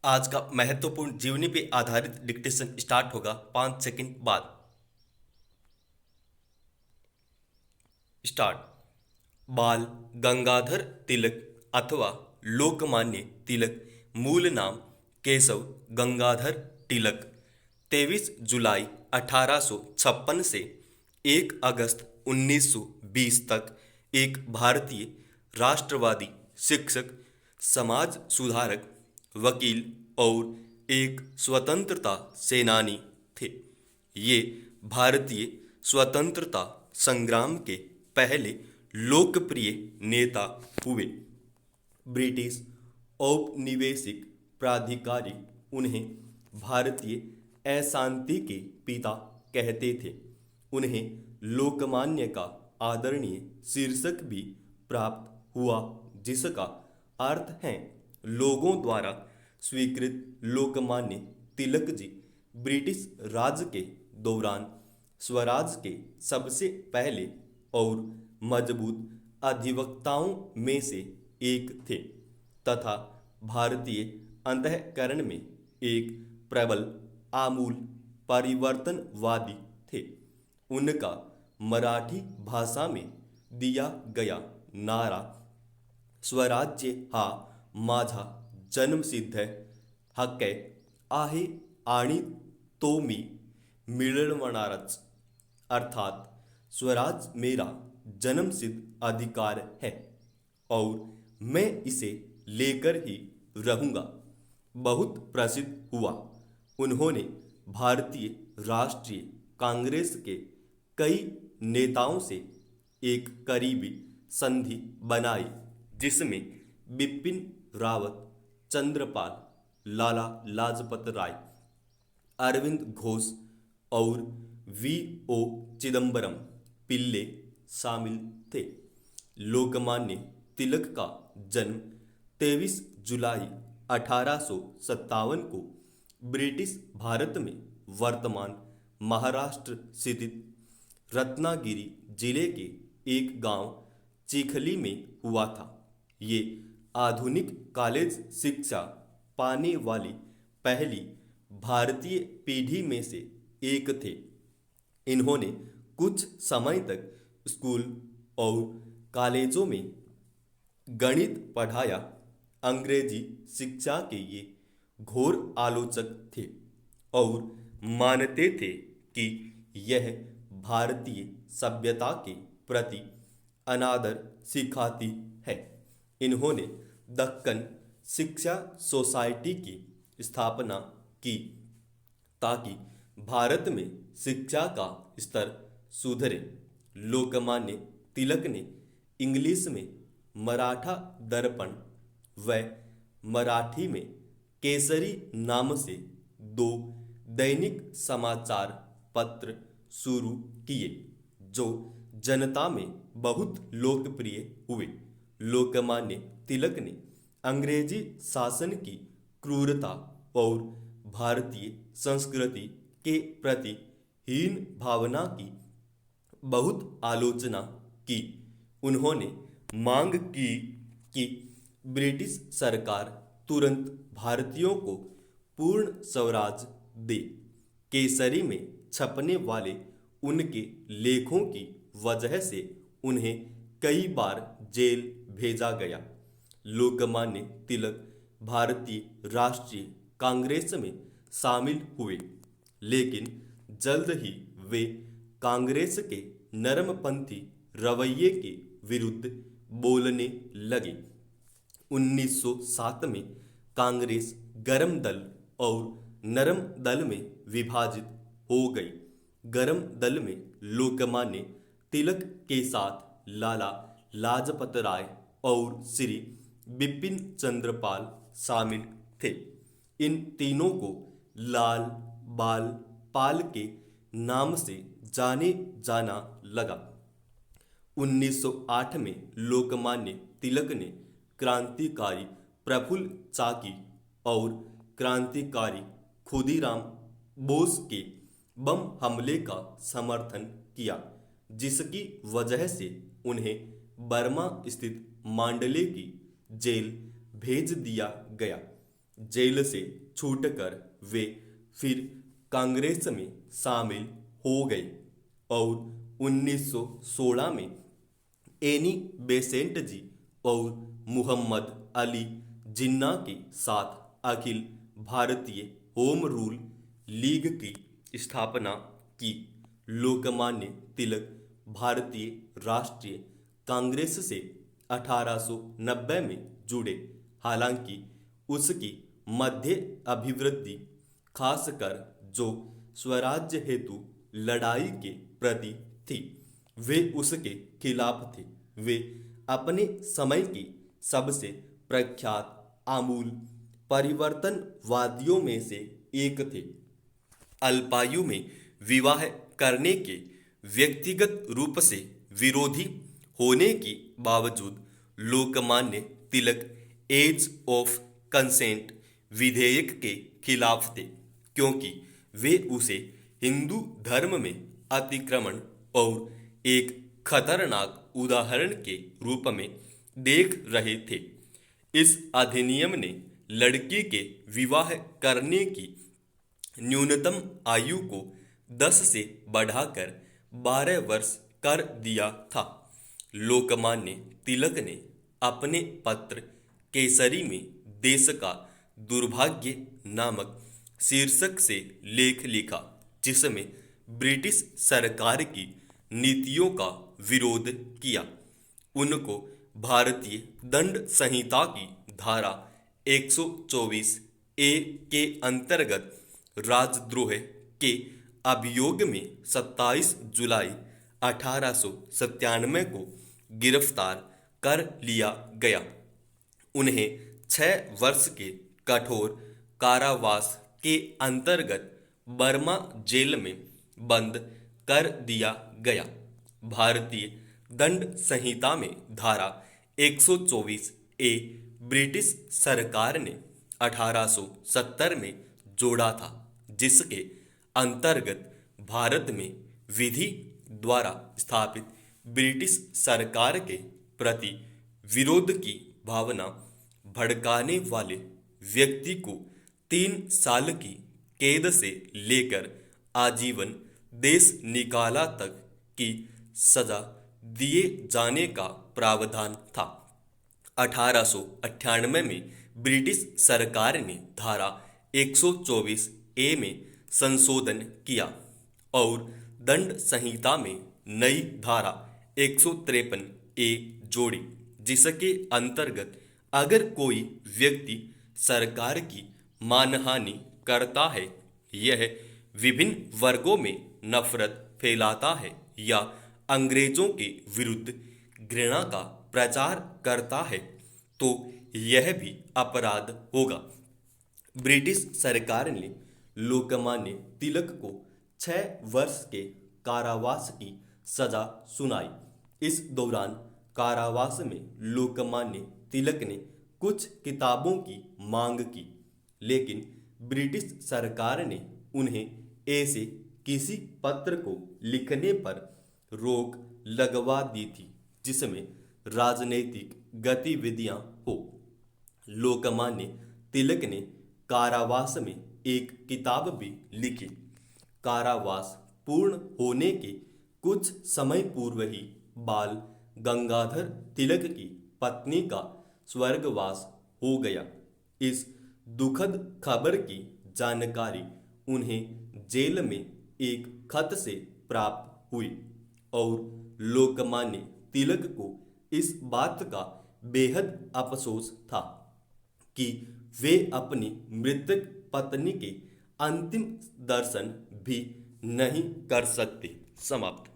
आज का महत्वपूर्ण जीवनी पे आधारित डिक्टेशन स्टार्ट होगा 5 सेकंड बाद। स्टार्ट। बाल गंगाधर तिलक अथवा लोकमान्य तिलक, मूल नाम केशव गंगाधर तिलक, 23 जुलाई 1856 से 1 अगस्त 1920 तक एक भारतीय राष्ट्रवादी शिक्षक, समाज सुधारक, वकील और एक स्वतंत्रता सेनानी थे। ये भारतीय स्वतंत्रता संग्राम के पहले लोकप्रिय नेता हुए। ब्रिटिश औपनिवेशिक प्राधिकारी उन्हें भारतीय अशांति के पिता कहते थे। उन्हें लोकमान्य का आदरणीय शीर्षक भी प्राप्त हुआ, जिसका अर्थ है लोगों द्वारा स्वीकृत। लोकमान्य तिलक जी ब्रिटिश राज के दौरान स्वराज के सबसे पहले और मजबूत अधिवक्ताओं में से एक थे तथा भारतीय अंतःकरण में एक प्रबल आमूल परिवर्तनवादी थे। उनका मराठी भाषा में दिया गया नारा स्वराज्य हा माझा जन्मसिद्ध हक्क आहे आणि तो मी मिळवणारच, अर्थात स्वराज मेरा जन्मसिद्ध अधिकार है और मैं इसे लेकर ही रहूंगा, बहुत प्रसिद्ध हुआ। उन्होंने भारतीय राष्ट्रीय कांग्रेस के कई नेताओं से एक करीबी संधि बनाई, जिसमें बिपिन रावत, चंद्रपाल, लाला लाजपत राय, अरविंद घोष और V.O. चिदंबरम पिल्ले शामिल थे। लोकमान्य तिलक का जन्म 23 जुलाई 1857 को ब्रिटिश भारत में वर्तमान महाराष्ट्र स्थित रत्नागिरी जिले के एक गांव चिखली में हुआ था। ये आधुनिक कॉलेज शिक्षा पाने वाली पहली भारतीय पीढ़ी में से एक थे। इन्होंने कुछ समय तक स्कूल और कॉलेजों में गणित पढ़ाया। अंग्रेजी शिक्षा के ये घोर आलोचक थे और मानते थे कि यह भारतीय सभ्यता के प्रति अनादर सिखाती है। इन्होंने दक्कन शिक्षा सोसाइटी की स्थापना की ताकि भारत में शिक्षा का स्तर सुधरे। लोकमान्य तिलक ने इंग्लिश में मराठा दर्पण व मराठी में केसरी नाम से 2 दैनिक समाचार पत्र शुरू किए, जो जनता में बहुत लोकप्रिय हुए। लोकमान्य तिलक ने अंग्रेजी शासन की क्रूरता और भारतीय संस्कृति के प्रति हीन भावना की बहुत आलोचना की। उन्होंने मांग की कि ब्रिटिश सरकार तुरंत भारतीयों को पूर्ण स्वराज दे। केसरी में छपने वाले उनके लेखों की वजह से उन्हें कई बार जेल भेजा गया। लोकमान्य तिलक भारतीय राष्ट्रीय कांग्रेस में शामिल हुए, लेकिन जल्द ही वे कांग्रेस के नरमपंथी रवैये के विरुद्ध बोलने लगे। 1907 में कांग्रेस गरम दल और नरम दल में विभाजित हो गई। गरम दल में लोकमान्य तिलक के साथ लाला लाजपत राय और श्री बिपिन चंद्रपाल शामिल थे। इन तीनों को लाल बाल पाल के नाम से जाने जाना लगा। 1908 में लोकमान्य तिलक ने क्रांतिकारी प्रफुल्ल चाकी और क्रांतिकारी खुदीराम बोस के बम हमले का समर्थन किया, जिसकी वजह से उन्हें बर्मा स्थित मांडले की जेल भेज दिया गया। जेल से छूटकर वे फिर कांग्रेस में शामिल हो गए और 1916 में एनी बेसेंट जी और मुहम्मद अली जिन्ना के साथ Akhil Bharatiya home rule league की स्थापना की। लोकमान्य तिलक भारतीय राष्ट्रीय कांग्रेस से 1890 में जुड़े, हालांकि उसकी मध्य अभिवृद्धि खासकर जो स्वराज्य हेतु लड़ाई के प्रति थी, वे उसके खिलाफ थे। वे अपने समय की सबसे प्रख्यात आमूल परिवर्तनवादियों में से एक थे। अल्पायु में विवाह करने के व्यक्तिगत रूप से विरोधी होने के बावजूद Lokmanya Tilak as of consent विधेयक के खिलाफ थे, क्योंकि वे उसे हिंदू धर्म में अतिक्रमण और एक खतरनाक उदाहरण के रूप में देख रहे थे। इस अधिनियम ने लड़की के विवाह करने की न्यूनतम आयु को 10 से बढ़ाकर 12 वर्ष कर दिया था। लोकमान्य तिलक ने अपने पत्र केसरी में देश का दुर्भाग्य नामक शीर्षक से लेख लिखा, जिसमें ब्रिटिश सरकार की नीतियों का विरोध किया। उनको भारतीय दंड संहिता की धारा 124 ए के अंतर्गत राजद्रोह के अभियोग में 27 जुलाई 1897 को गिरफ्तार कर लिया गया। उन्हें 6 वर्ष के कठोर कारावास के अंतर्गत बर्मा जेल में बंद कर दिया गया। भारतीय दंड संहिता में धारा 124 ए ब्रिटिश सरकार ने 1870 में जोड़ा था, जिसके अंतर्गत भारत में विधि द्वारा स्थापित ब्रिटिश सरकार के प्रति विरोध की भावना भड़काने वाले व्यक्ति को 3 साल की कैद से लेकर आजीवन देश निकाला तक की सजा दिए जाने का प्रावधान था। 1898 में ब्रिटिश सरकार ने धारा 124 ए में संशोधन किया और दंड संहिता में नई धारा 153 ए जोड़ी, जिसके अंतर्गत अगर कोई व्यक्ति सरकार की मानहानि करता है, यह विभिन्न वर्गों में नफरत फैलाता है या अंग्रेजों के विरुद्ध घृणा का प्रचार करता है, तो यह भी अपराध होगा। ब्रिटिश सरकार ने लोकमान्य तिलक को 6 वर्ष के कारावास की सजा सुनाई। इस दौरान कारावास में लोकमान्य तिलक ने कुछ किताबों की मांग की, लेकिन ब्रिटिश सरकार ने उन्हें ऐसे किसी पत्र को लिखने पर रोक लगवा दी थी जिसमें राजनीतिक गतिविधियां हो। लोकमान्य तिलक ने कारावास में एक किताब भी लिखी। कारावास पूर्ण होने के कुछ समय पूर्व ही बाल गंगाधर तिलक की पत्नी का स्वर्गवास हो गया। इस दुखद खबर की जानकारी उन्हें जेल में एक खत से प्राप्त हुई और लोकमान्य तिलक को इस बात का बेहद अफसोस था कि वे अपनी मृतक पत्नी के अंतिम दर्शन भी नहीं कर सकते। समाप्त।